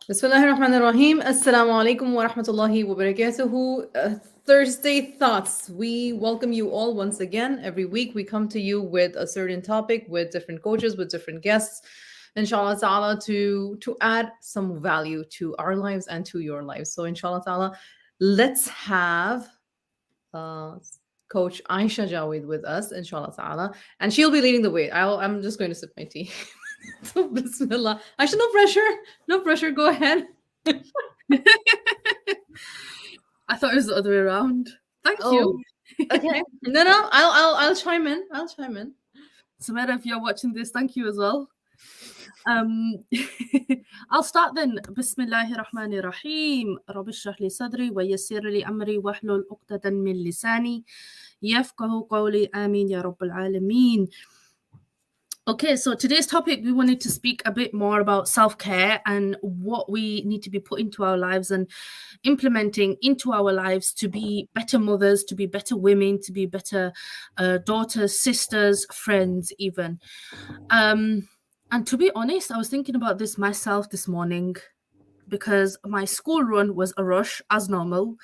Bismillahirrahmanirrahim. Assalamu alaikum wa rahmatullahi wa barakatuhu. Thursday Thoughts. We welcome you all once again. Every week we come to you with a certain topic, with different coaches, with different guests, inshallah ta'ala, to add some value to our lives and to your lives. So inshallah ta'ala, let's have uh, Coach Aishah Javaid with us, inshallah ta'ala. And she'll be leading the way. I'm just going to sip my tea. So, Bismillah. Aisha, no pressure. No pressure. Go ahead. I thought it was the other way around. Thank Oh, you. okay. No. I'll chime in. I'll chime in. Samira, if you're watching this, thank you as well. I'll start then. Bismillahir Rahmanir Rahim. Rabbi shrah li sadri wa yassir li amri wahlul uqdatan min lisani yafqahu qawli. Ameen ya Rabbil Alameen. Okay, so today's topic, we wanted to speak a bit more about self-care and what we need to be put into our lives and implementing into our lives to be better mothers, to be better women, to be better daughters, sisters, friends even. And to be honest, I was thinking about this myself this morning because my school run was a rush as normal.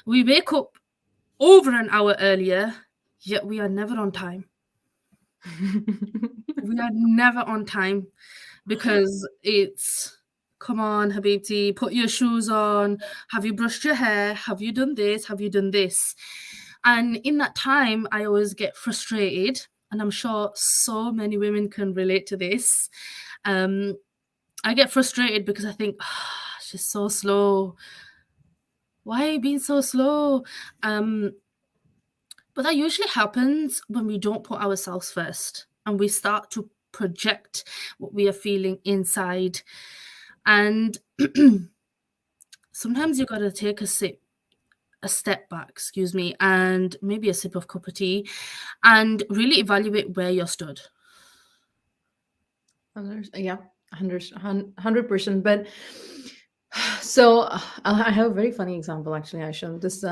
We wake up over an hour earlier, yet we are never on time. We are never on time because it's, come on, Habibti, put your shoes on. Have you brushed your hair? Have you done this? Have you done this? And in that time, I always get frustrated. And I'm sure so many women can relate to this. I get frustrated because I think, she's so slow. Why are you being so slow? But that usually happens when we don't put ourselves first and we start to project what we are feeling inside. And sometimes you got to take a step back, and maybe a sip of cup of tea and really evaluate where you're stood. Yeah, 100%. But so I have a very funny example, actually, Aisha. This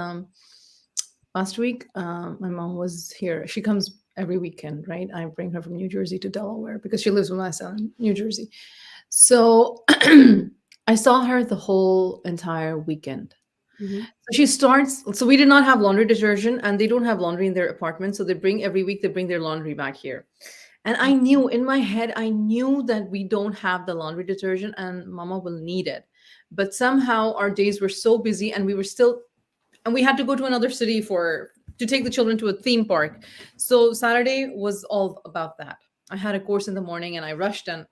last week, my mom was here. She comes every weekend, right? I bring her from New Jersey to Delaware because she lives with my son in New Jersey. So I saw her the whole entire weekend. Mm-hmm. So she starts. So we did not have laundry detergent, and they don't have laundry in their apartment. So they bring every week. They bring their laundry back here. And I knew in my head, I knew that we don't have the laundry detergent, and Mama will need it. But somehow our days were so busy, and we were still, and we had to go to another city to take the children to a theme park. So Saturday was all about that. I had a course in the morning, and I rushed, and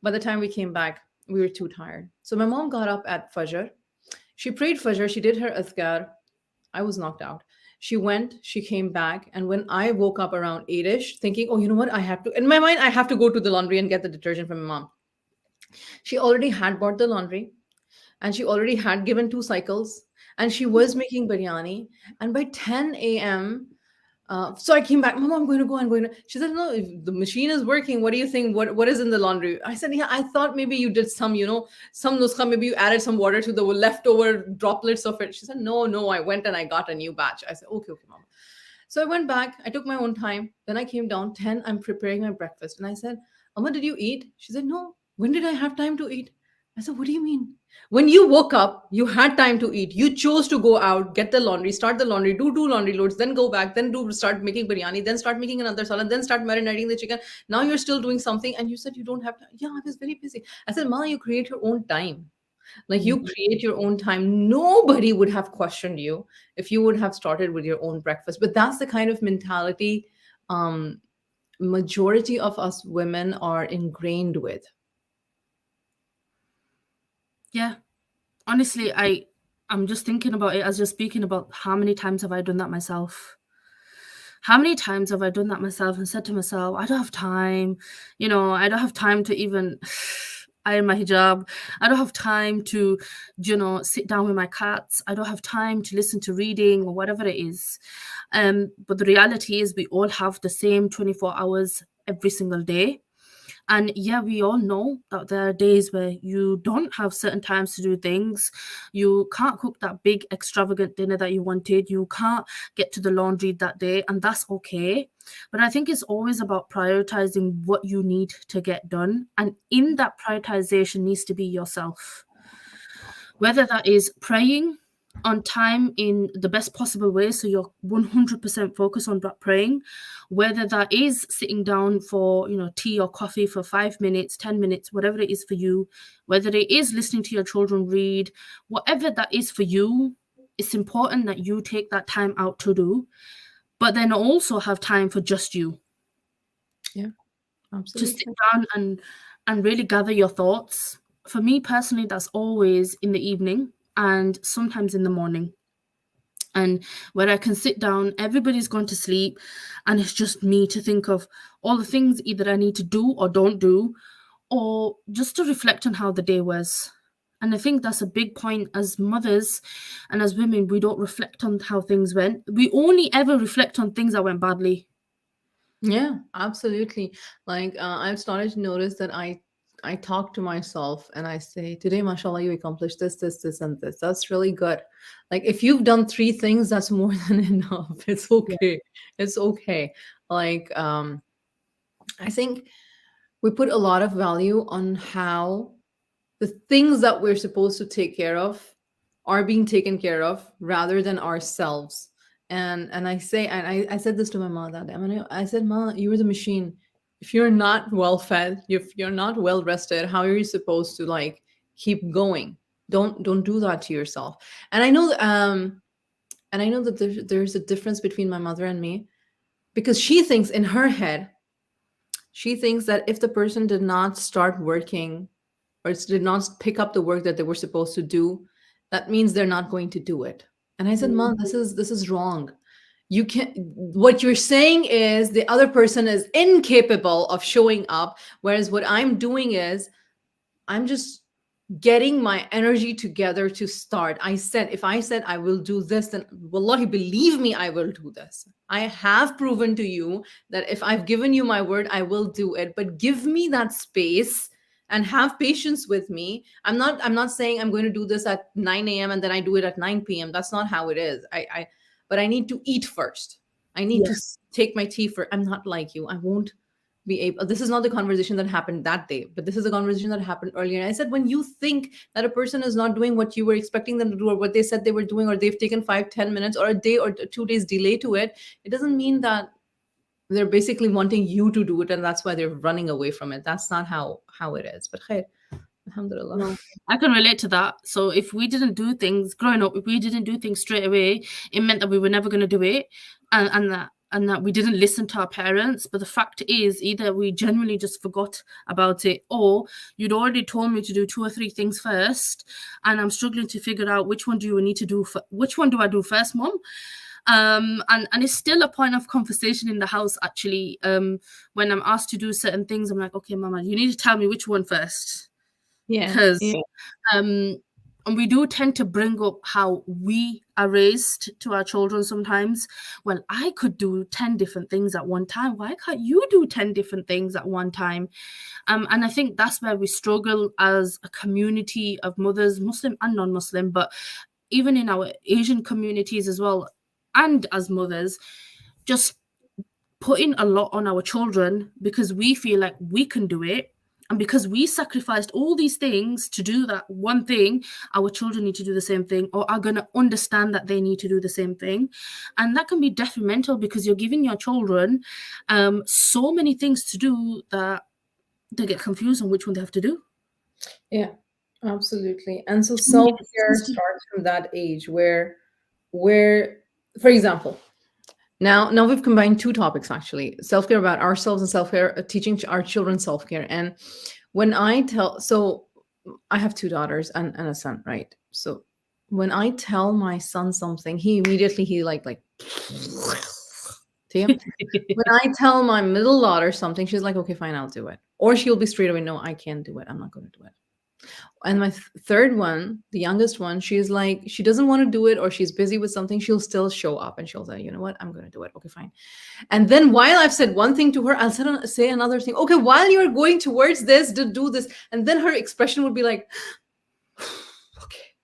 by the time we came back, we were too tired. So my mom got up at Fajr. She prayed Fajr. She did her azkar. I was knocked out. She went, she came back. And when I woke up around 8ish, thinking, oh, you know what? I have to, in my mind, I have to go to the laundry and get the detergent from my mom. She already had bought the laundry and she already had given 2 cycles and she was making biryani. And by 10 a.m., so I came back, Mom, I'm going to go. I'm going to. She said, no, if the machine is working. What do you think? What is in the laundry? I said, yeah, I thought maybe you did some, some nuskha. Maybe you added some water to the leftover droplets of it. She said, no. I went and I got a new batch. I said, okay, Mom. So I went back. I took my own time. Then I came down 10. I'm preparing my breakfast. And I said, Amma, did you eat? She said, no. When did I have time to eat? I said, what do you mean? When you woke up, you had time to eat. You chose to go out, get the laundry, start the laundry, do 2 laundry loads, then go back, then start making biryani, then start making another salad, then start marinating the chicken. Now you're still doing something, and you said you don't have time. Yeah, I was very busy. I said, Ma, you create your own time. Like you create your own time. Nobody would have questioned you if you would have started with your own breakfast. But that's the kind of mentality majority of us women are ingrained with. Yeah. Honestly, I'm just thinking about it as you're speaking about how many times have I done that myself? How many times have I done that myself and said to myself, I don't have time, I don't have time to even iron my hijab. I don't have time to, sit down with my cats. I don't have time to listen to reading or whatever it is. But the reality is we all have the same 24 hours every single day. And yeah, we all know that there are days where you don't have certain times to do things. You can't cook that big extravagant dinner that you wanted. You can't get to the laundry that day, and that's okay. But I think it's always about prioritizing what you need to get done. And in that prioritization needs to be yourself. whether that is praying on time in the best possible way, so you're 100% focused on that praying, whether that is sitting down for, you know, tea or coffee for 5 minutes, 10 minutes, whatever it is for you, whether it is listening to your children read, whatever that is for you, it's important that you take that time out to do, but then also have time for just you. Yeah, Just sit absolutely. down and really gather your thoughts. For me personally, that's always in the evening and sometimes in the morning. And where I can sit down, everybody's gone to sleep, and it's just me to think of all the things either I need to do or don't do, or just to reflect on how the day was. And I think that's a big point as mothers and as women, we don't reflect on how things went. We only ever reflect on things that went badly. Yeah, absolutely. Like I've started to notice that I talk to myself and I say, today, mashallah, you accomplished this, this, this, and this. That's really good. Like if you've done three things, that's more than enough. It's Yeah. okay. It's okay. Like I think we put a lot of value on how the things that we're supposed to take care of are being taken care of rather than ourselves. And I say, and I said this to my mom that day. I said, Ma, you're the machine. If you're not well fed, if you're not well rested, how are you supposed to like keep going? Don't do that to yourself. And I know and I know that there's a difference between my mother and me, because she thinks in her head, she thinks that if the person did not start working or did not pick up the work that they were supposed to do, that means they're not going to do it. And I said, Mm. Mom, this is wrong. You can't. What you're saying is the other person is incapable of showing up, whereas what I'm doing is I'm just getting my energy together to start. I said, if I said I will do this, then wallahi, believe me, I will do this. I have proven to you that if I've given you my word, I will do it. But give me that space and have patience with me. I'm not saying I'm going to do this at 9 a.m. and then I do it at 9 p.m. That's not how it is. But I need to eat first. I need to Yeah. take my tea first. I'm not like you. I won't be able. This is not the conversation that happened that day, but this is a conversation that happened earlier. And I said, when you think that a person is not doing what you were expecting them to do, or what they said they were doing, or they've taken 5-10 minutes or a day or 2 days delay to it, it doesn't mean that they're basically wanting you to do it and that's why they're running away from it. That's not how it is. But khair, alhamdulillah. No, I can relate to that. So if we didn't do things growing up, if we didn't do things straight away, it meant that we were never going to do it, and that we didn't listen to our parents. But the fact is, either we genuinely just forgot about it, or you'd already told me to do 2 or 3 things first, and I'm struggling to figure out which one do you need to do. Which one do I do first, Mom? And it's still a point of conversation in the house. Actually, when I'm asked to do certain things, I'm like, okay, Mama, you need to tell me which one first. Yeah, Because yeah, and we do tend to bring up how we are raised to our children sometimes. Well, I could do 10 different things at one time. Why can't you do 10 different things at one time? And I think that's where we struggle as a community of mothers, Muslim and non-Muslim, but even in our Asian communities as well, and as mothers, just putting a lot on our children because we feel like we can do it. And because we sacrificed all these things to do that one thing, our children need to do the same thing, or are going to understand that they need to do the same thing. And that can be detrimental because you're giving your children so many things to do that they get confused on which one they have to do. yeah, absolutely. And so Too many self-care decisions to- starts from that age where for example, now we've combined two topics actually: self-care about ourselves and self-care, teaching our children self-care. And when I tell, so I have two daughters and a son, right? So when I tell my son something, he immediately he like see? When I tell my middle daughter something, she's like, okay, fine, I'll do it. Or she'll be straight away, no, I can't do it. I'm not going to do it. And my third one, the youngest one, she's like, she doesn't want to do it or she's busy with something. She'll still show up and she'll say, you know what, I'm going to do it. Okay, fine. And then while I've said one thing to her, I'll say another thing. Okay, while you're going towards this, to do this. And then her expression would be like, okay,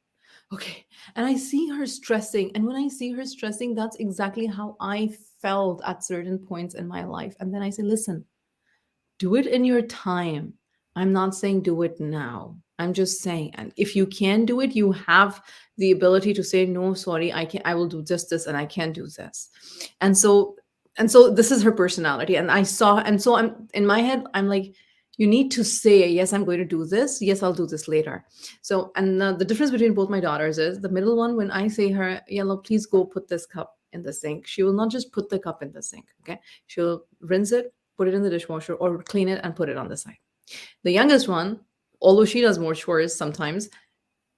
okay. And I see her stressing. And when I see her stressing, that's exactly how I felt at certain points in my life. And then I say, listen, do it in your time. I'm not saying do it now. I'm just saying, and if you can do it, you have the ability to say, no, sorry, I can I will do just this and I can't do this. And so this is her personality. And I saw, and so I'm in my head, I'm like, you need to say, yes, I'm going to do this. Yes, I'll do this later. So, and the difference between both my daughters is the middle one, when I say her, Yellow, please go put this cup in the sink, she will not just put the cup in the sink. Okay. She'll rinse it, put it in the dishwasher, or clean it and put it on the side. The youngest one, although she does more chores sometimes,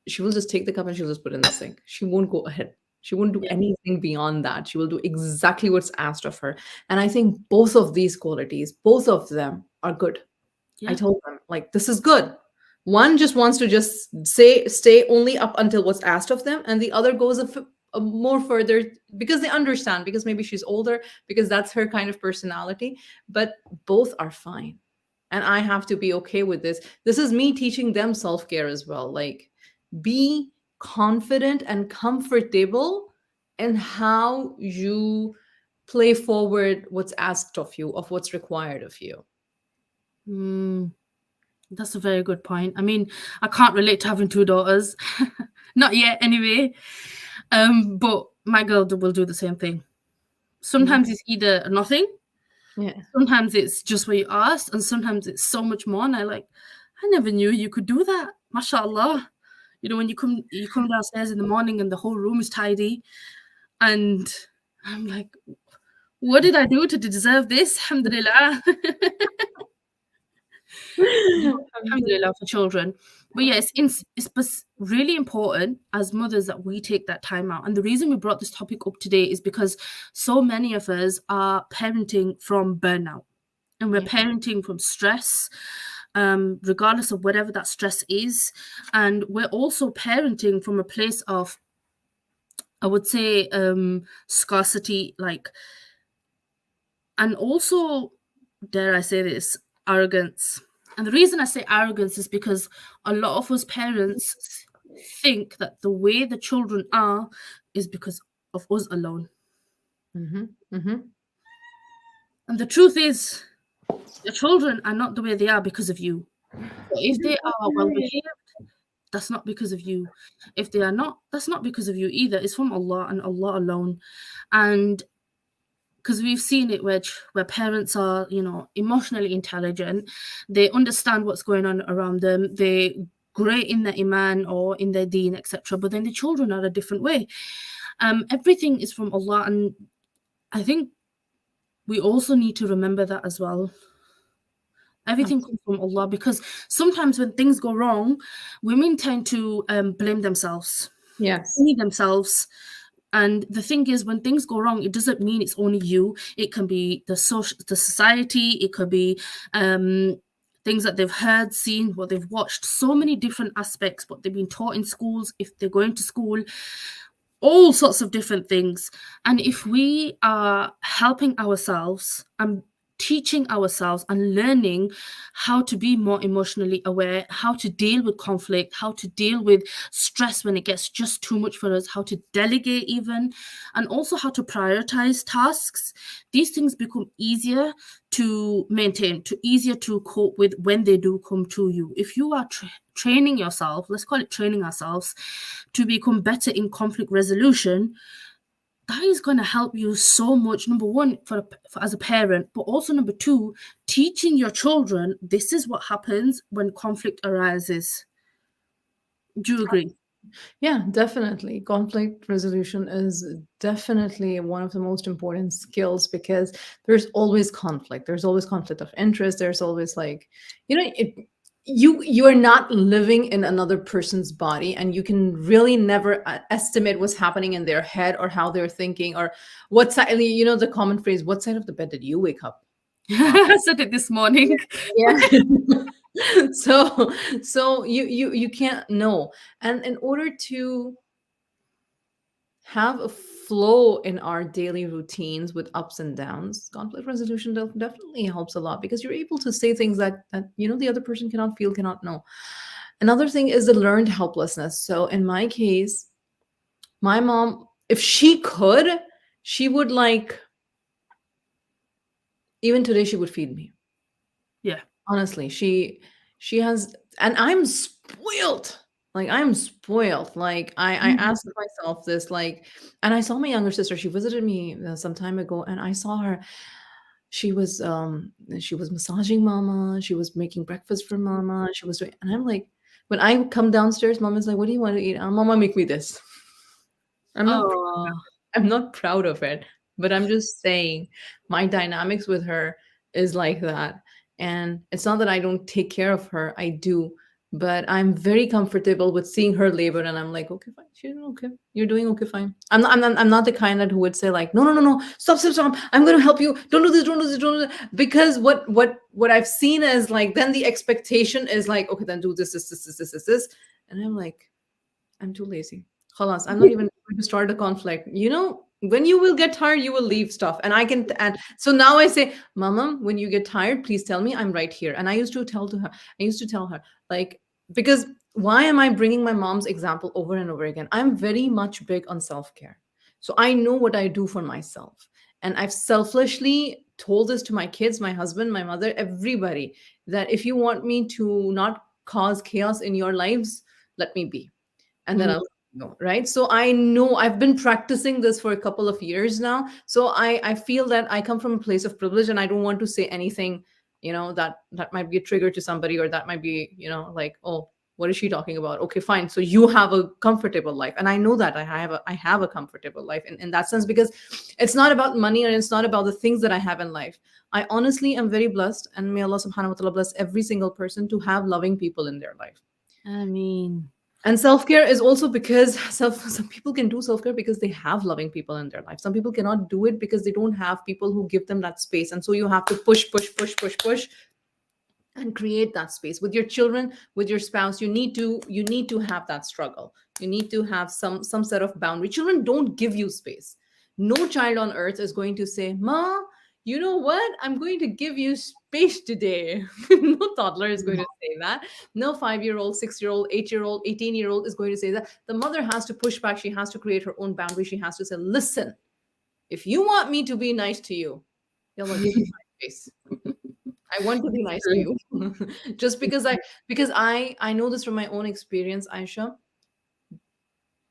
she will just take the cup and she'll just put it in the sink. She won't go ahead. She won't do Yeah. anything beyond that. She will do exactly what's asked of her. And I think both of these qualities, both of them are good. I Yeah. told them, like, this is good. One just wants to just say, stay only up until what's asked of them, and the other goes a more further because they understand, because maybe she's older, because that's her kind of personality. But both are fine, and I have to be okay with this. This is me teaching them self care as well. Like, be confident and comfortable in how you play forward what's asked of you, of what's required of you. Mm, that's a very good point. I mean, I can't relate to having two daughters. Not yet, anyway. But my girl will do the same thing. Mhm. Sometimes it's either nothing, Yeah. sometimes it's just what you asked, and sometimes it's so much more. And I never knew you could do that. MashaAllah. You know, when you come downstairs in the morning and the whole room is tidy, and I'm like, what did I do to deserve this? Alhamdulillah. Alhamdulillah for children. But yeah, it's really important as mothers that we take that time out. And the reason we brought this topic up today is because so many of us are parenting from burnout, and we're Yeah. parenting from stress, regardless of whatever that stress is. And we're also parenting from a place of, I would say, scarcity, like, and also, dare I say this, arrogance. And the reason I say arrogance is because a lot of us parents think that the way the children are is because of us alone. Mm-hmm. Mm-hmm. And the truth is, the children are not the way they are because of you. So if they are well behaved, that's not because of you. If they are not, that's not because of you either. It's from Allah and Allah alone. And because we've seen it where parents are, emotionally intelligent, they understand what's going on around them, they great in their iman or in their deen, etc. But then the children are a different way. Everything is from Allah, and I think we also need to remember that as well. Everything comes from Allah, because sometimes when things go wrong, women tend to blame themselves, Yes. only themselves. And the thing is, when things go wrong, it doesn't mean it's only you. It can be the society. It could be things that they've heard, seen, what they've watched. So many different aspects. What they've been taught in schools, if they're going to school, all sorts of different things. And if we are helping ourselves and teaching ourselves and learning how to be more emotionally aware, how to deal with conflict, how to deal with stress when it gets just too much for us, how to delegate even, and also how to prioritize tasks, these things become easier to maintain, to easier to cope with when they do come to you. If you are training yourself, let's call it training ourselves, to become better in conflict resolution, that is going to help you so much. Number one, for as a parent, but also number two, teaching your children this is what happens when conflict arises. Do you agree? Yeah, definitely. Conflict resolution is definitely one of the most important skills because there's always conflict. There's always conflict of interest. There's always like, you are not living in another person's body, and you can really never estimate what's happening in their head or how they're thinking or what side. The common phrase, "What side of the bed did you wake up?" I said it this morning. Yeah. So you can't know, and in order to have a flow in our daily routines with ups and downs, conflict resolution definitely helps a lot because you're able to say things that the other person cannot feel, cannot know. Another thing is the learned helplessness. So in my case, my mom, if she could, she would, like, even today she would feed me. Yeah. Honestly, She has, and I'm spoiled. Like I'm spoiled. Like I Mhm. asked myself this, like, and I saw my younger sister. She visited me some time ago, and I saw her. She was she was massaging mama. She was making breakfast for mama. She was doing, and I'm like, when I come downstairs, mama's like, "What do you want to eat?" Mama, make me this. I'm not proud of Oh, it. I'm not proud of it, but I'm just saying my dynamics with her is like that. And it's not that I don't take care of her, I do, but I'm very comfortable with seeing her labor and I'm like, okay, fine. She's doing okay. You're doing okay, fine. I'm not the kind that who would say like, no, no, no, no, stop, stop, stop. I'm gonna help you. Don't do this, don't do this, don't do that. Because what I've seen is like then the expectation is like, okay, then do this. And I'm like, I'm too lazy. Khalas, I'm not even going to start a conflict. When you will get tired, you will leave stuff. And I can, and so now I say, Mama, when you get tired, please tell me I'm right here. And I used to tell her, like, because why am I bringing my mom's example over and over again? I'm very much big on self care. So I know what I do for myself. And I've selfishly told this to my kids, my husband, my mother, everybody, that if you want me to not cause chaos in your lives, let me be, and then mm, I'll go, right? So I know I've been practicing this for a couple of years now. So I feel that I come from a place of privilege and I don't want to say anything, that might be a trigger to somebody, or that might be, like, oh, what is she talking about? Okay, fine. So you have a comfortable life. And I know that I have a comfortable life in that sense, because it's not about money and it's not about the things that I have in life. I honestly am very blessed, and may Allah subhanahu wa ta'ala bless every single person to have loving people in their life. I mean, And self-care is also because some people can do self-care because they have loving people in their life. Some people cannot do it because they don't have people who give them that space. And so you have to push, push, push, push, push, and create that space with your children, with your spouse. You need to have that struggle. You need to have some set of boundary. Children don't give you space. No child on earth is going to say, Ma, you know what, I'm going to give you space today. No toddler is going to say that. No 5-year old, 6-year old, 8-year old, 18-year old is going to say that. The mother has to push back. She has to create her own boundary. She has to say, listen, if you want me to be nice to you, yalla, give me my space. I want to be it's nice to true. you. Just because I know this from my own experience, Aisha.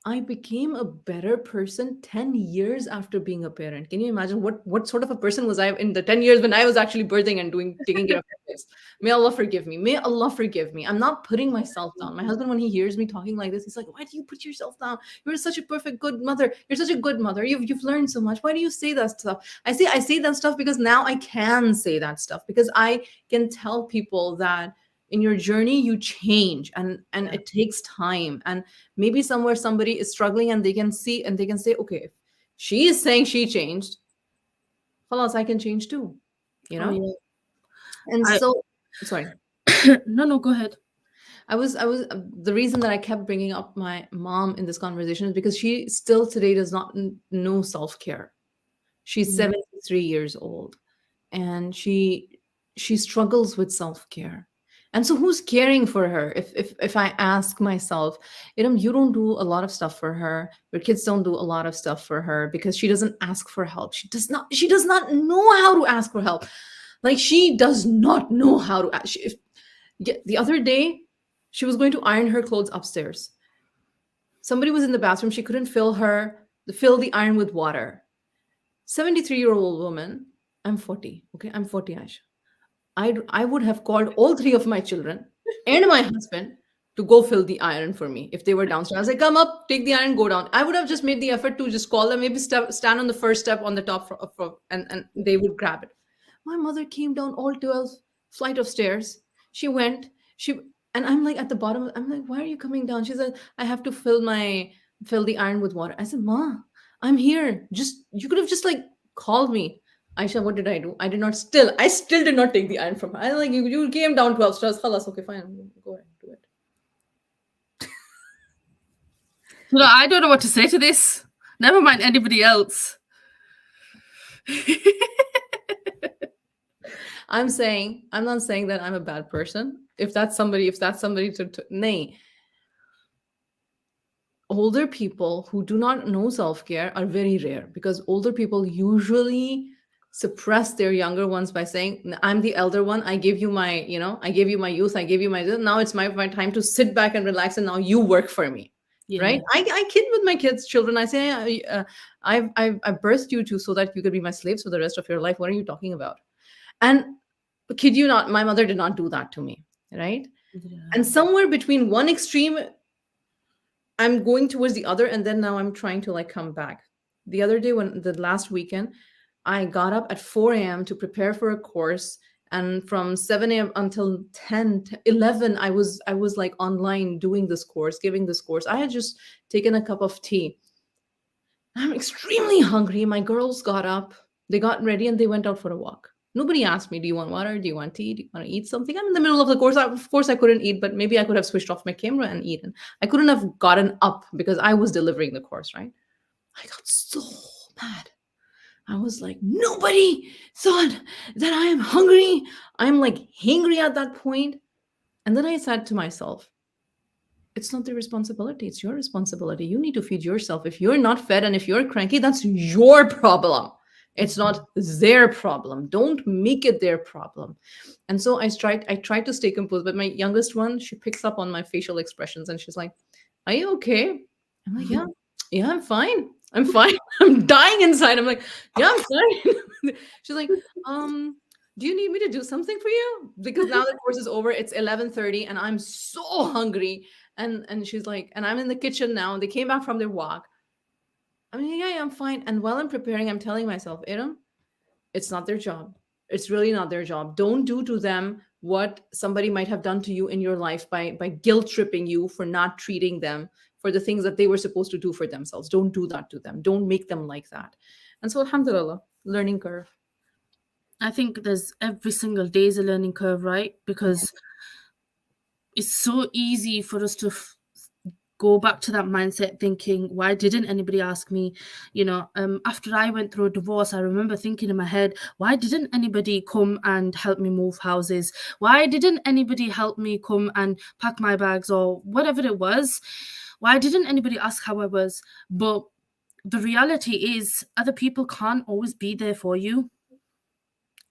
I became a better person 10 years after being a parent. Can you imagine what sort of a person was I in the 10 years when I was actually birthing and taking care of my kids? May Allah forgive me. May Allah forgive me. I'm not putting myself down. My husband, when he hears me talking like this, he's like, "Why do you put yourself down? You're such a perfect good mother. You're such a good mother. You've learned so much. Why do you say that stuff?" I say that stuff because now I can say that stuff, because I can tell people that in your journey you change, and Yeah. it takes time. And maybe somewhere somebody is struggling and they can see and they can say, okay, if she is saying she changed, halas, I can change too, you Oh know yeah. and I so sorry. no, no, go ahead. I was the reason that I kept bringing up my mom in this conversation is because she still today does not know self-care. She's Mm, 73 years old, and she struggles with self-care. And so who's caring for her? If I ask myself, you don't do a lot of stuff for her. Your kids don't do a lot of stuff for her because she doesn't ask for help. She does not know how to ask for help. Like, she does not know how to ask. The other day, she was going to iron her clothes upstairs. Somebody was in the bathroom. She couldn't fill the iron with water. 73-year-old woman. I'm 40. Okay, I'm 40, Aisha. I would have called all three of my children and my husband to go fill the iron for me if they were downstairs. I was like, come up, take the iron, go down. I would have just made the effort to just call them, maybe stand on the first step on the top and they would grab it. My mother came down all 12 flight of stairs. She went, and I'm like at the bottom. I'm like, why are you coming down? She said, I have to fill the iron with water. I said, Ma, I'm here. Just you could have just like called me. Aisha, what did I do? I still did not take the iron from her. I like, you came down 12 stairs. Khalas, okay, fine. Go ahead, do it. I don't know what to say to this. Never mind anybody else. I'm not saying that I'm a bad person. If that's somebody to nay. Older people who do not know self-care are very rare, because older people usually suppress their younger ones by saying, I'm the elder one, I gave you my, I gave you my youth, I gave you my, now it's my time to sit back and relax, and now you work for me. Right? Yeah. I kid with my kids, children. I say, I birthed you to so that you could be my slaves for the rest of your life. What are you talking about? And kid you not, my mother did not do that to me. Right? Yeah. And somewhere between one extreme, I'm going towards the other, and then now I'm trying to like come back. The other day, when the last weekend, I got up at 4 a.m. to prepare for a course, and from 7 a.m. until 10, 11, I was like online doing this course, giving this course. I had just taken a cup of tea. I'm extremely hungry. My girls got up, they got ready, and they went out for a walk. Nobody asked me, do you want water? Do you want tea? Do you want to eat something? I'm in the middle of the course. Of course, I couldn't eat, but maybe I could have switched off my camera and eaten. I couldn't have gotten up because I was delivering the course, right? I got so mad. I was like, nobody thought that I am hungry. I'm like hangry at that point. And then I said to myself, it's not their responsibility. It's your responsibility. You need to feed yourself. If you're not fed and if you're cranky, that's your problem. It's not their problem. Don't make it their problem. And so I tried to stay composed, but my youngest one, she picks up on my facial expressions and she's like, are you okay? I'm like, yeah, I'm fine. I'm fine. I'm dying inside. I'm like, yeah, I'm fine. She's like, do you need me to do something for you? Because now the course is over. It's 11:30 and I'm so hungry. And she's like, and I'm in the kitchen now. They came back from their walk. I mean, yeah, I'm fine. And while I'm preparing, I'm telling myself, Iram, it's not their job. It's really not their job. Don't do to them what somebody might have done to you in your life by guilt tripping you for not treating them for the things that they were supposed to do for themselves. Don't do that to them. Don't make them like that. And so, alhamdulillah, learning curve. I think there's every single day is a learning curve, right? Because it's so easy for us to go back to that mindset thinking, why didn't anybody ask me? After I went through a divorce, I remember thinking in my head, why didn't anybody come and help me move houses? Why didn't anybody help me come and pack my bags or whatever it was? Why didn't anybody ask how I was? But the reality is other people can't always be there for you.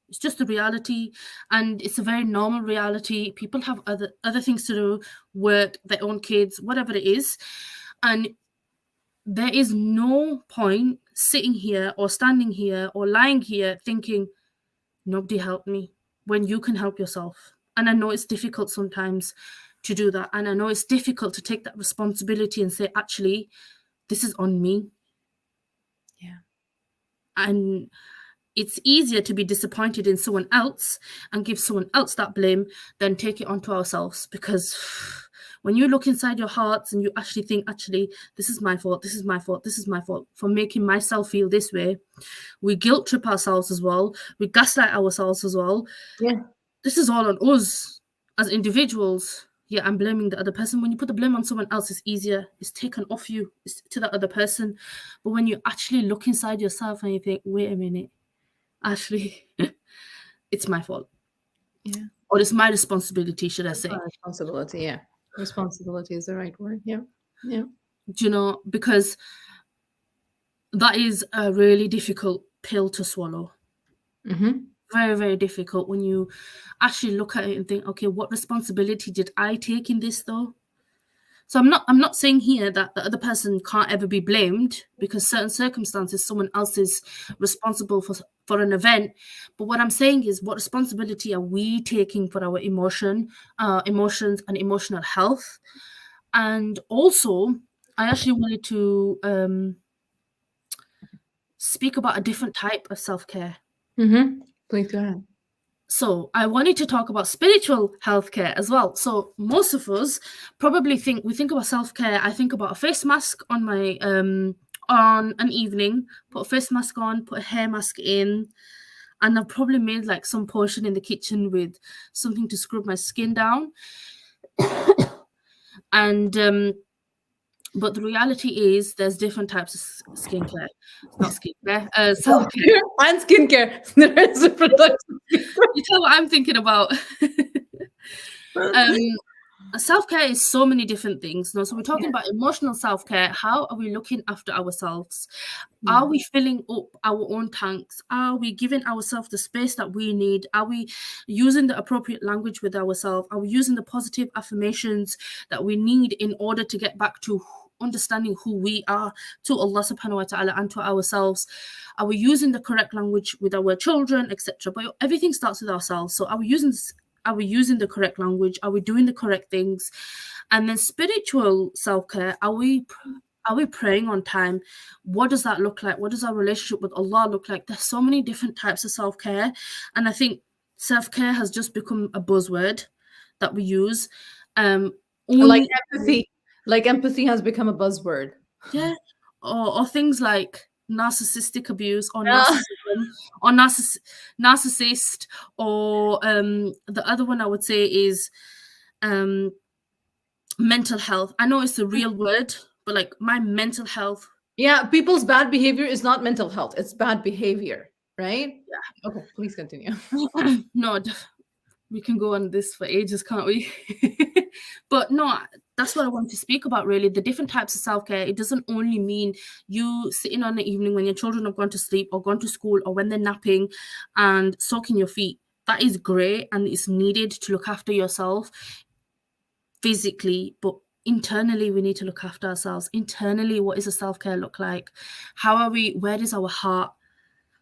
It's just the reality, and it's a very normal reality. People have other things to do, work, their own kids, whatever it is. And there is no point sitting here or standing here or lying here thinking, nobody helped me, when you can help yourself. And I know it's difficult sometimes to do that. And I know it's difficult to take that responsibility and say, actually, this is on me. Yeah. And it's easier to be disappointed in someone else and give someone else that blame than take it onto ourselves. Because when you look inside your hearts and you actually think, actually, this is my fault, this is my fault, this is my fault for making myself feel this way, we guilt trip ourselves as well. We gaslight ourselves as well. Yeah. This is all on us as individuals. Yeah, I'm blaming the other person. When you put the blame on someone else, it's easier. It's taken off you. It's to that other person. But when you actually look inside yourself and you think, wait a minute, actually, it's my fault. Yeah. Or it's my responsibility, should I say. Responsibility, yeah. Responsibility is the right word. Yeah. Yeah. Because that is a really difficult pill to swallow. Mm-hmm. Very, very difficult when you actually look at it and think, okay, what responsibility did I take in this though? So I'm not saying here that the other person can't ever be blamed, because certain circumstances someone else is responsible for an event. But what I'm saying is, what responsibility are we taking for our emotions and emotional health? And also, I actually wanted to speak about a different type of self-care. Mm-hmm. Please go ahead. So I wanted to talk about spiritual healthcare as well. So most of us probably think about self-care. I think about a face mask on my on an evening, put a face mask on, put a hair mask in, and I've probably made like some potion in the kitchen with something to scrub my skin down. And but the reality is there's different types of skincare. Not skincare, self-care. And skincare. There is different types of skincare. You tell what I'm thinking about. Self-care is so many different things. No, so we're talking Yeah. about emotional self-care. How are we looking after ourselves? Are Hmm. we filling up our own tanks? Are we giving ourselves the space that we need? Are we using the appropriate language with ourselves? Are we using the positive affirmations that we need in order to get back to understanding who we are, to Allah subhanahu wa ta'ala, and to ourselves? Are we using the correct language with our children, etc.? But everything starts with ourselves. So are we using the correct language? Are we doing the correct things? And then spiritual self-care, are we praying on time? What does that look like? What does our relationship with Allah look like? There's so many different types of self-care. And I think self-care has just become a buzzword that we use. Like Only empathy. Like empathy has become a buzzword. Yeah, or things like narcissistic abuse or Yeah. narcissism or narcissist, or the other one I would say is um mental health. I know it's a real word, but like my mental health. Yeah, people's bad behavior is not mental health, it's bad behavior, right? Okay, please continue. No, we can go on this for ages, can't we? But no, that's what I want to speak about, really. The different types of self-care. It doesn't only mean you sitting on the evening when your children have gone to sleep or gone to school or when they're napping and soaking your feet. That is great and it's needed to look after yourself physically, but internally we need to look after ourselves. Internally, what does a self-care look like? How are we? Where is our heart?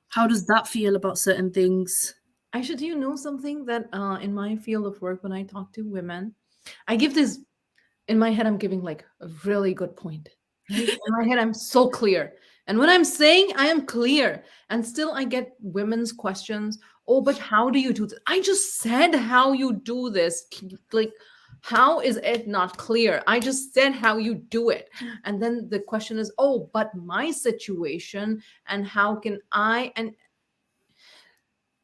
How does that feel about certain things? Aisha, do you know something that in my field of work, when I talk to women, I give this in my head, I'm giving like a really good point, right? In my head, I'm so clear. And when I'm saying I am clear, and still I get women's questions, oh, but how do you do this? I just said how you do this. Like, how is it not clear? I just said how you do it. And then the question is, oh, but my situation, and how can I? And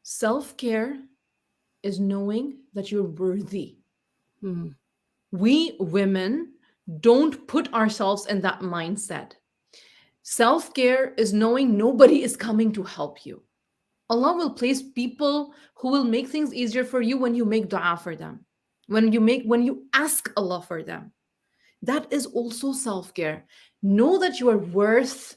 self care is knowing that you're worthy. Hmm. We women don't put ourselves in that mindset. Self care is knowing nobody is coming to help you. Allah will place people who will make things easier for you when you make dua for them, when you ask Allah for them. That is also self care. Know that you are worth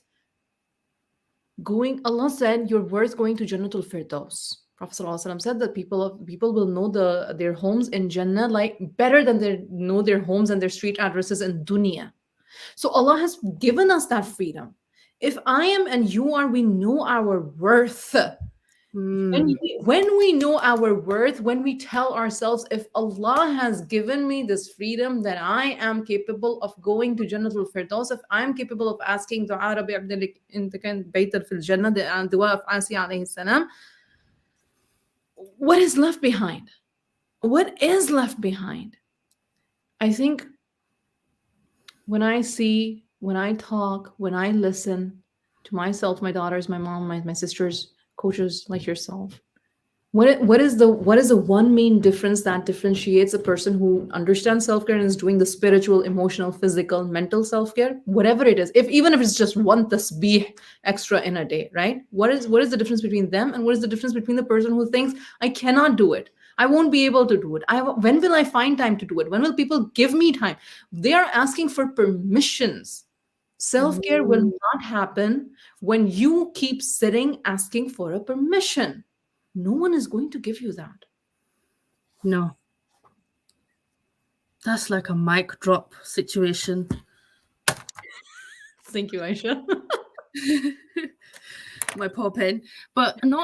going. Allah said you're worth going to Jannatul Firdaus. Prophet ﷺ said that people will know their homes in Jannah like better than they know their homes and their street addresses in dunya. So Allah has given us that freedom. If I am and you are, we know our worth. Hmm. When we know our worth, when we tell ourselves, if Allah has given me this freedom, that I am capable of going to Jannatul Firdaus, if I'm capable of asking dua Rabbi Abdalik in the kind Bayt fil Jannah, the dua of Asiya alayhi salam, what is left behind? What is left behind? I think when I see, when I talk, when I listen to myself, my daughters, my mom, my sisters, coaches like yourself, what is the one main difference that differentiates a person who understands self-care and is doing the spiritual, emotional, physical, mental self-care, whatever it is, if even if it's just one tasbih extra in a day, right? What is the difference between them, and what is the difference between the person who thinks I cannot do it, I won't be able to do it, when will I find time to do it, when will people give me time? They are asking for permissions. Self-care will Hmm. not happen when you keep sitting asking for a permission. No one is going to give you that. No, that's like a mic drop situation. Thank you, Aisha. My poor pen. But no,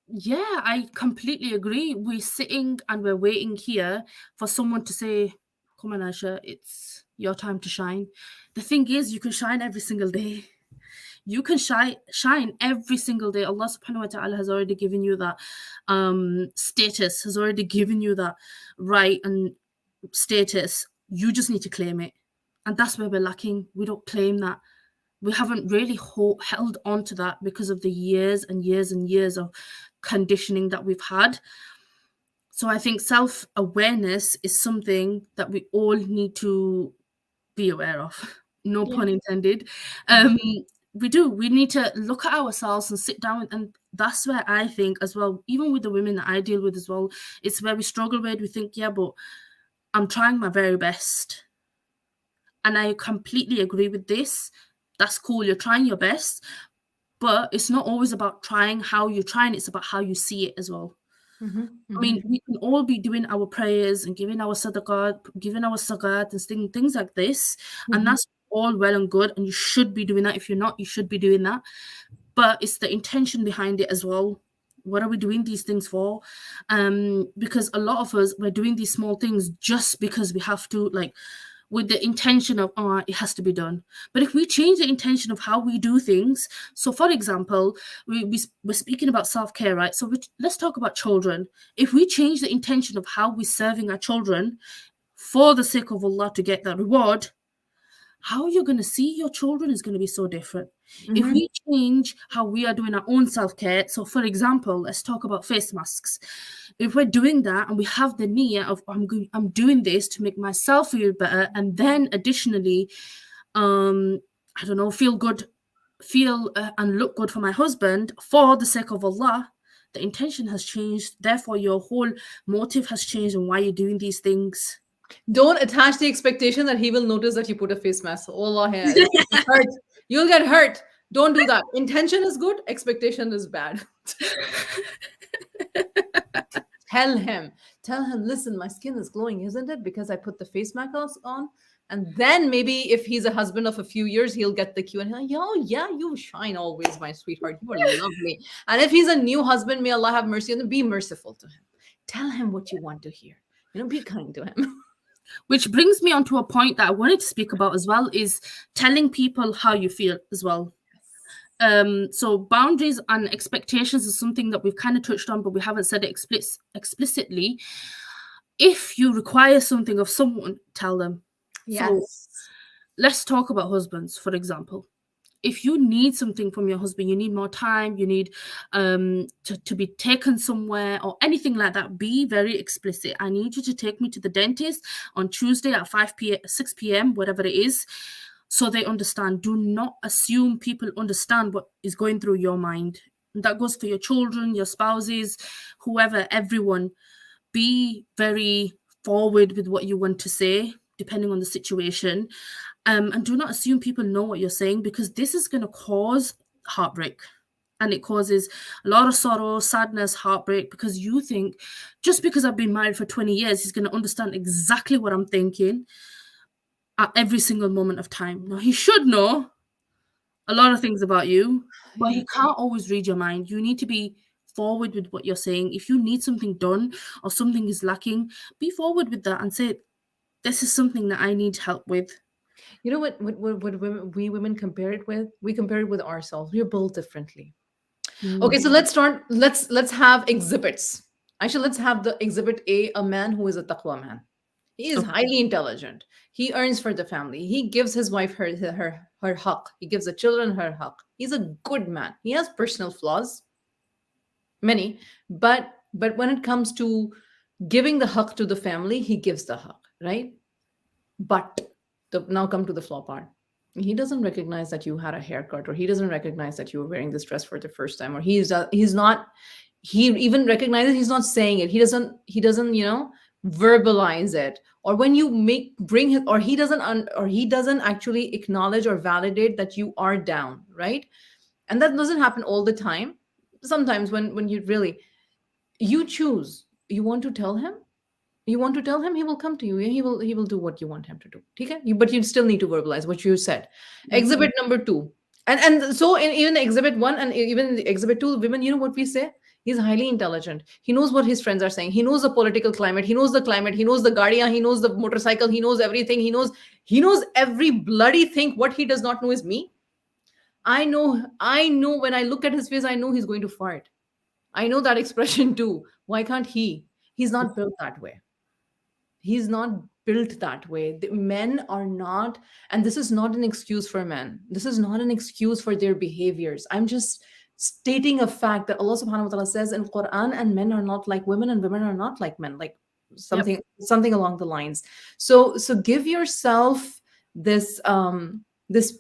yeah, I completely agree. We're sitting and we're waiting here for someone to say, come on, Aisha, it's your time to shine. The thing is, you can shine every single day. You can shine every single day. Allah subhanahu wa ta'ala has already given you that status, has already given you that right and status. You just need to claim it. And that's where we're lacking. We don't claim that. We haven't really held on to that because of the years and years and years of conditioning that we've had. So I think self-awareness is something that we all need to be aware of. No Yeah. pun intended. We need to look at ourselves and sit down, and that's where I think as well, even with the women that I deal with as well, it's where we struggle with. We think, yeah, but I'm trying my very best. And I completely agree with this. That's cool. You're trying your best, but it's not always about trying how you're trying. It's about how you see it as well. Mm-hmm. I Mm-hmm. mean, we can all be doing our prayers and giving our sadaqat, giving our zakat and things like this. And Mm-hmm. that's all well and good. And you should be doing that. If you're not, you should be doing that. But it's the intention behind it as well. What are we doing these things for? Because a lot of us, we're doing these small things just because we have to, like, with the intention of, oh, it has to be done. But if we change the intention of how we do things, so for example, we're speaking about self-care, right? So let's talk about children. If we change the intention of how we're serving our children for the sake of Allah to get that reward, how you're going to see your children is going to be so different. If Mm-hmm. we change how we are doing our own self-care, so for example, let's talk about face masks. If we're doing that and we have the niyyah of I'm doing this to make myself feel better, and then additionally, I don't know, feel and look good for my husband for the sake of Allah, the intention has changed. Therefore, your whole motive has changed and why you're doing these things. Don't attach the expectation that he will notice that you put a face mask. Oh Allah, you'll get hurt. You'll get hurt. Don't do that. Intention is good, expectation is bad. Tell him, listen, my skin is glowing, isn't it? Because I put the face mask on. And then maybe if he's a husband of a few years, he'll get the cue and he'll like, yo, yeah, you shine always, my sweetheart. You are lovely. And if he's a new husband, may Allah have mercy on him, be merciful to him. Tell him what you want to hear. Be kind to him. Which brings me on to a point that I wanted to speak about as well, is telling people how you feel as well. So boundaries and expectations is something that we've kind of touched on, but we haven't said it explicitly. If you require something of someone, tell them. Yes. So let's talk about husbands, for example. If you need something from your husband, you need more time, you need to be taken somewhere or anything like that, be very explicit. I need you to take me to the dentist on Tuesday at 5 p.m., 6 p.m., whatever it is, so they understand. Do not assume people understand what is going through your mind. And that goes for your children, your spouses, whoever, everyone. Be very forward with what you want to say, depending on the situation. And do not assume people know what you're saying, because this is going to cause heartbreak. And it causes a lot of sorrow, sadness, heartbreak, because you think, just because I've been married for 20 years, he's going to understand exactly what I'm thinking at every single moment of time. Now, he should know a lot of things about you, but he can't always read your mind. You need to be forward with what you're saying. If you need something done or something is lacking, be forward with that and say, this is something that I need help with. You know what we women compare it with? We compare it with ourselves. We're built differently. Okay, so let's start. Let's have exhibits. Actually, let's have the exhibit A man who is a taqwa man. He is highly intelligent. He earns for the family. He gives his wife her haqq. He gives the children her haqq. He's a good man. He has personal flaws, many, but when it comes to giving the haqq to the family, he gives the haqq, right? But now come to the flaw part. He doesn't recognize that you had a haircut, or he doesn't recognize that you were wearing this dress for the first time, or he's not. He even recognizes, he's not saying it. He doesn't verbalize it. Or when you bring him, or he doesn't actually acknowledge or validate that you are down, right? And that doesn't happen all the time. Sometimes when you choose, you want to tell him, he will come to you, and he will do what you want him to do. Okay? But you still need to verbalize what you said. Exhibit number 2. And so in even exhibit 1 and even the exhibit 2, women, you know what we say? He's highly intelligent. He knows what his friends are saying. He knows the political climate. He knows the climate. He knows the Guardian. He knows the motorcycle. He knows everything. He knows every bloody thing. What he does not know is me. I know when I look at his face, I know he's going to fart. I know that expression too. Why can't he? He's not built that way. He's not built that way. The men are not, and this is not an excuse for men. This is not an excuse for their behaviors. I'm just stating a fact that Allah subhanahu wa ta'ala says in Quran, and men are not like women and women are not like men, like something along the lines. So give yourself this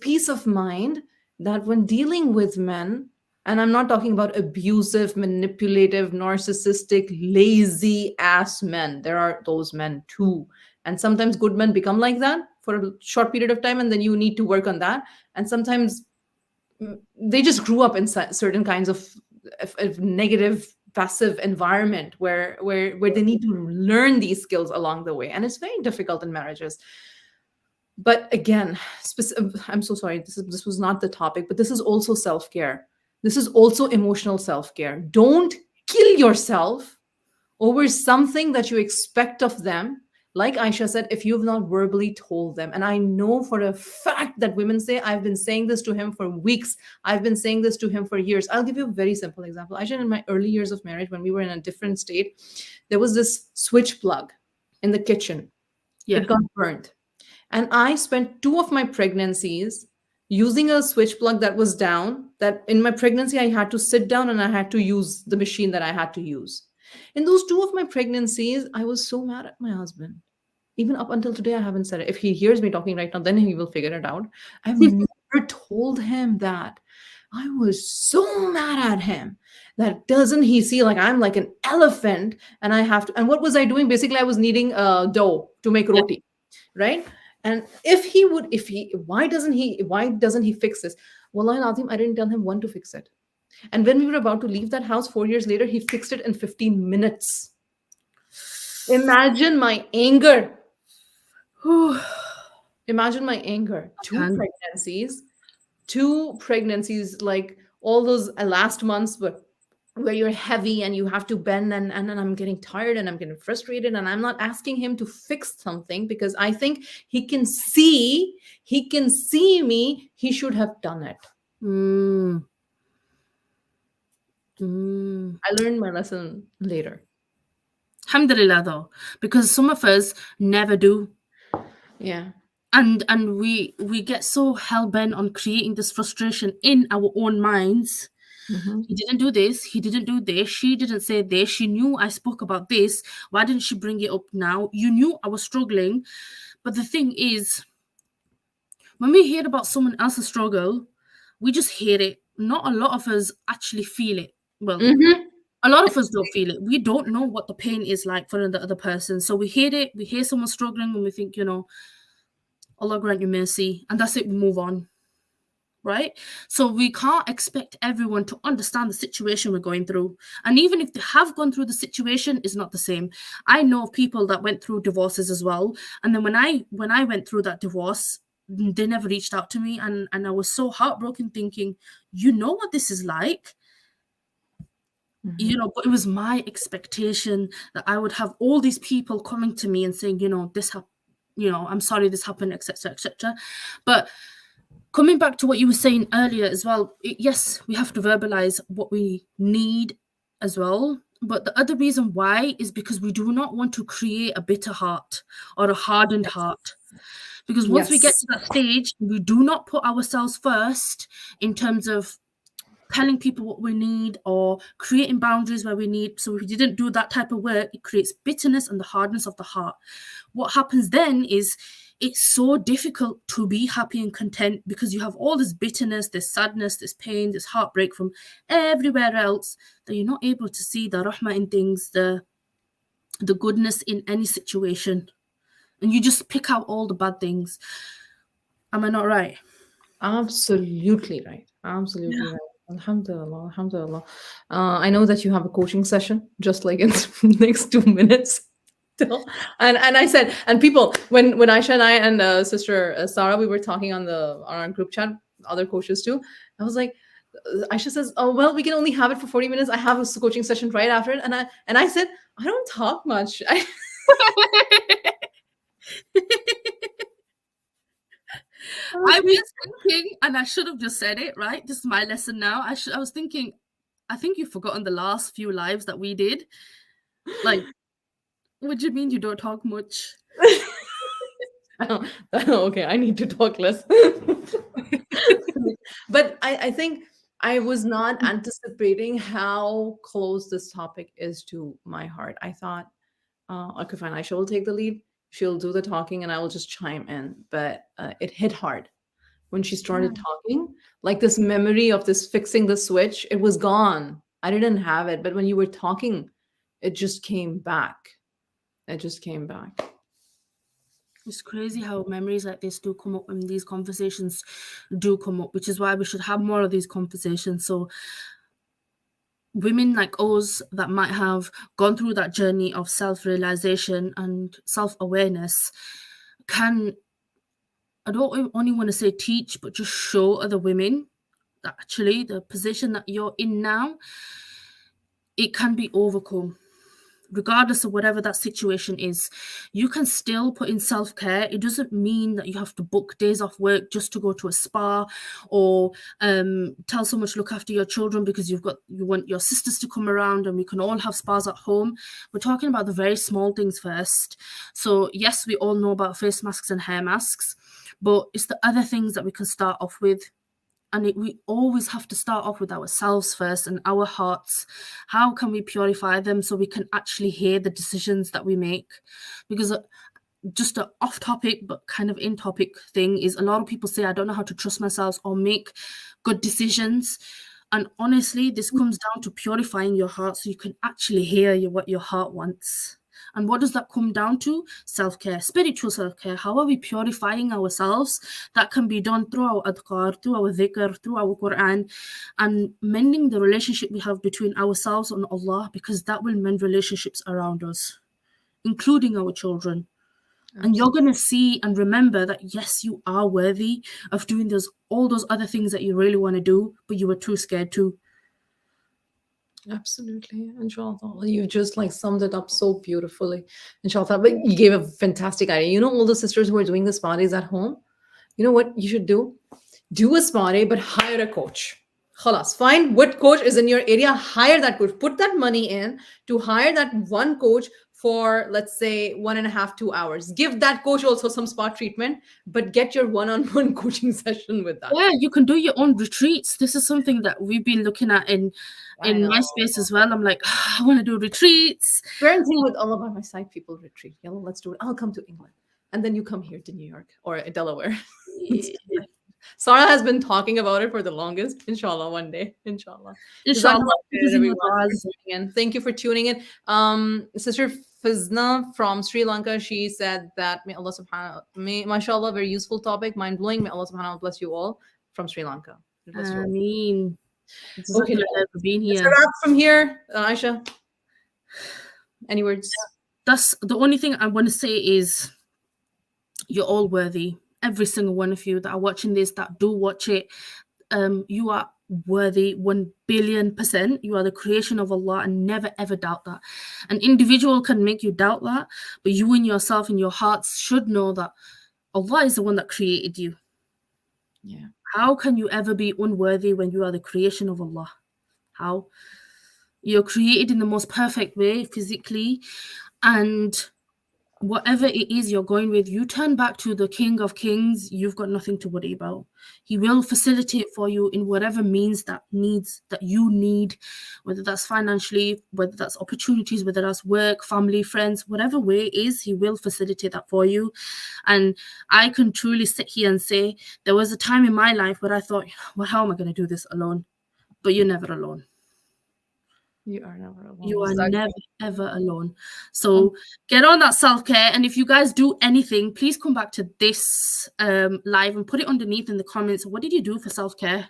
peace of mind that when dealing with men, and I'm not talking about abusive, manipulative, narcissistic, lazy ass men. There are those men too. And sometimes good men become like that for a short period of time, and then you need to work on that. And sometimes they just grew up in certain kinds of negative passive environment where they need to learn these skills along the way, and it's very difficult in marriages. But again, I'm so sorry, this was not the topic, but this is also self-care. This is also emotional self-care. Don't kill yourself over something that you expect of them. Like Aisha said, if you've not verbally told them, and I know for a fact that women say, I've been saying this to him for weeks, I've been saying this to him for years. I'll give you a very simple example. Aisha, in my early years of marriage, when we were in a different state, there was this switch plug in the kitchen. Yeah. It got burnt. And I spent 2 of my pregnancies using a switch plug that was down, that in my pregnancy, I had to sit down and I had to use the machine that I had to use. In those 2 of my pregnancies, I was so mad at my husband. Even up until today, I haven't said it. If he hears me talking right now, then he will figure it out. I've never told him that. I was so mad at him. That doesn't he see like I'm like an elephant and I have to. And what was I doing? Basically, I was kneading dough to make roti, right? And why doesn't he fix this? Wallahi Azim, I didn't tell him when to fix it. And when we were about to leave that house 4 years later, he fixed it in 15 minutes. Imagine my anger. Imagine my anger. Two pregnancies, like all those last months where you're heavy and you have to bend, and I'm getting tired and I'm getting frustrated, and I'm not asking him to fix something because I think he can see me. He should have done it. I learned my lesson later. Alhamdulillah, though, because some of us never do. Yeah. And we get so hell-bent on creating this frustration in our own minds. He didn't do this, he didn't do this, she didn't say this, she knew I spoke about this, why didn't she bring it up now? You knew I was struggling. But the thing is, when we hear about someone else's struggle, we just hear it. Not a lot of us actually feel it. Well, a lot of us don't feel it. We don't know what the pain is like for the other person. So we hear it, we hear someone struggling, and we think, Allah grant you mercy, and that's it, we move on. Right? So we can't expect everyone to understand the situation we're going through. And even if they have gone through the situation, it's not the same. I know of people that went through divorces as well. And then when I went through that divorce, they never reached out to me. And I was so heartbroken thinking, you know what this is like? But it was my expectation that I would have all these people coming to me and saying, this happened, I'm sorry this happened, etc., etc. But coming back to what you were saying earlier as well, yes, we have to verbalize what we need as well. But the other reason why is because we do not want to create a bitter heart or a hardened heart. Because once we get to that stage, we do not put ourselves first in terms of telling people what we need or creating boundaries where we need. So if we didn't do that type of work, it creates bitterness and the hardness of the heart. What happens then is it's so difficult to be happy and content because you have all this bitterness, this sadness, this pain, this heartbreak from everywhere else that you're not able to see the rahmah in things, the goodness in any situation. And you just pick out all the bad things. Am I not right? Absolutely right. Absolutely right. Alhamdulillah, alhamdulillah. I know that you have a coaching session just like in the next 2 minutes. And I said, and people, when Aisha and I and sister Sarah, we were talking on our group chat, other coaches too. I was like, Aisha says, "Oh well, we can only have it for 40 minutes. I have a coaching session right after it." And I said, "I don't talk much." I was thinking, and I should have just said it, right? This is my lesson now. I was thinking, I think you've forgotten the last few lives that we did. Like, what do you mean you don't talk much? Okay, I need to talk less. But I think I was not anticipating how close this topic is to my heart. I thought, okay, fine, Aisha will take the lead. She'll do the talking and I will just chime in. But it hit hard when she started talking. Like this memory of this fixing the switch, it was gone. I didn't have it. But when you were talking, it just came back. It just came back. It's crazy how memories like this do come up when these conversations do come up, which is why we should have more of these conversations. So women like us that might have gone through that journey of self-realization and self-awareness can, I don't only want to say teach, but just show other women that actually the position that you're in now, it can be overcome regardless of whatever that situation is. You can still put in self-care. It doesn't mean that you have to book days off work just to go to a spa, or tell someone to look after your children because you want your sisters to come around and we can all have spas at home. We're talking about the very small things first. So yes, we all know about face masks and hair masks, but it's the other things that we can start off with. And we always have to start off with ourselves first and our hearts. How can we purify them so we can actually hear the decisions that we make? Because just an off topic but kind of in topic thing is, a lot of people say, I don't know how to trust myself or make good decisions. And honestly, this comes down to purifying your heart so you can actually hear what your heart wants. And what does that come down to? Self-care, spiritual self-care. How are we purifying ourselves? That can be done through our adhkar, through our dhikr, through our Quran, and mending the relationship we have between ourselves and Allah, because that will mend relationships around us, including our children. And you're going to see and remember that, yes, you are worthy of doing all those other things that you really want to do, but you were too scared to. Absolutely. Inshallah. You just like summed it up so beautifully. Inshallah. But you gave a fantastic idea. You know, all the sisters who are doing the spa days at home, you know what you should do? Do a spa day, but hire a coach. Khalas. Find what coach is in your area, hire that coach. Put that money in to hire that one coach for, let's say, 1.5, 2 hours. Give that coach also some spa treatment, but get your one-on-one coaching session with that. Yeah, you can do your own retreats. This is something that we've been looking at in my space as well. I'm like, I want to do retreats. Parenting with Allah by my side, people retreat. Yalla, let's do it. I'll come to England. And then you come here to New York or Delaware. Sarah has been talking about it for the longest. Inshallah, one day. Inshallah. Inshallah. And thank you for tuning in. Sister Fizna from Sri Lanka, she said that may Allah subhanahu, mashallah, very useful topic, mind blowing. May Allah subhanahu bless you all from Sri Lanka. Ameen. Okay, for being here. let's wrap from here. Aishah, any words? That's the only thing I want to say is, you're all worthy. Every single one of you that are watching this, that do watch it, you are worthy 1,000,000,000%. You are the creation of Allah, and never ever doubt that. An individual can make you doubt that, but you in yourself, in your hearts, should know that Allah is the one that created you. Yeah. How can you ever be unworthy when you are the creation of Allah? How? You're created in the most perfect way, physically, and whatever it is you're going with, you turn back to the King of Kings. You've got nothing to worry about. He will facilitate for you in whatever means that you need, whether that's financially, whether that's opportunities, whether that's work, family, friends, whatever way it is, he will facilitate that for you. And I can truly sit here and say, there was a time in my life where I thought, well, how am I going to do this alone? But you're never alone. You are never alone. You are never, ever alone. So get on that self-care. And if you guys do anything, please come back to this live and put it underneath in the comments. What did you do for self-care?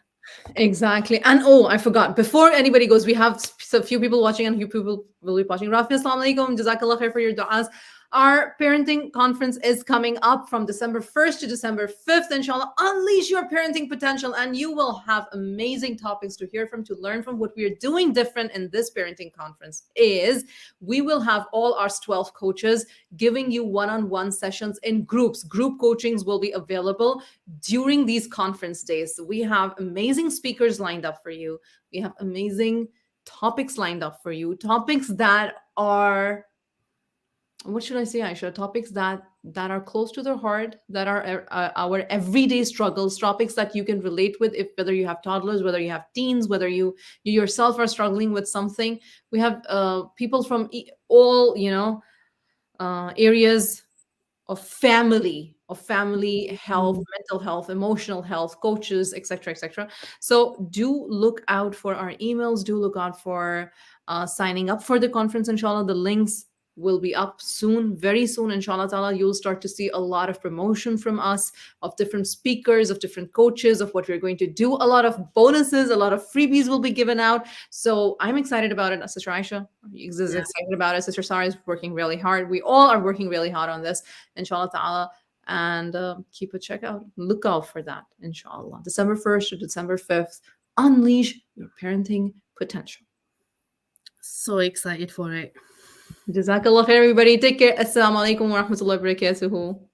Exactly. And oh, I forgot. Before anybody goes, we have a few people watching and a few people will be watching. Rafi, assalamu alaikum. Jazakallah khair for your du'as. Our parenting conference is coming up from December 1st to December 5th. Inshallah, unleash your parenting potential, and you will have amazing topics to hear from, to learn from. What we are doing different in this parenting conference is we will have all our 12 coaches giving you one-on-one sessions in groups. Group coachings will be available during these conference days. So we have amazing speakers lined up for you. We have amazing topics lined up for you. Topics that are, what should I say, Aishah? Topics that are close to the heart, that are our everyday struggles, topics that you can relate with, if whether you have toddlers, whether you have teens, whether you yourself are struggling with something. We have people from all areas of family health, mental health, emotional health, coaches, etc., etc. So do look out for our emails. Do look out for signing up for the conference. Inshallah, the links will be up soon, very soon, inshallah ta'ala. You'll start to see a lot of promotion from us, of different speakers, of different coaches, of what we're going to do. A lot of bonuses, a lot of freebies will be given out. So I'm excited about it. Sister Aisha is Yeah. excited about it. Sister Sarah is working really hard. We all are working really hard on this, inshallah ta'ala. And keep a check out. Look out for that, inshallah. December 1st to December 5th. Unleash your parenting potential. So excited for it. Jazakallah khair, everybody. Take care. Assalamu alaikum wa rahmatullahi wa barakatuhu.